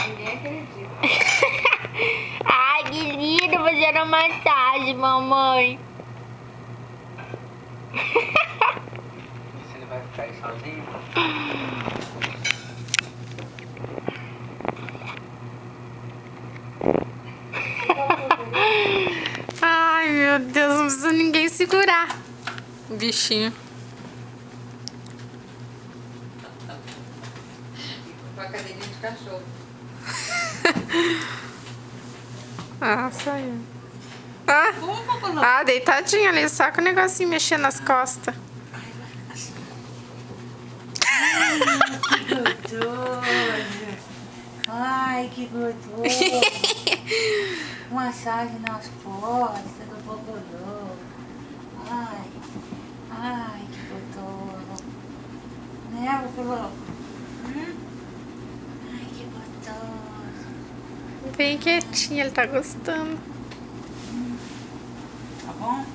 Ninguém acredita. Ai, que lindo fazendo a massagem, mamãe. Se ele vai ficar aí sozinho? Ai, meu Deus, não precisa ninguém segurar o bichinho. Uma cadeirinha de cachorro. Ah, saiu. Ah, deitadinho ali, só com o negocinho mexendo nas costas. Que gostoso. Ai, que gostoso. Massagem nas costas do Bogorô. Ai, que gostoso. Né, Bogorô? Ai, que gostoso. Bem quietinho, ele tá gostando. Tá bom?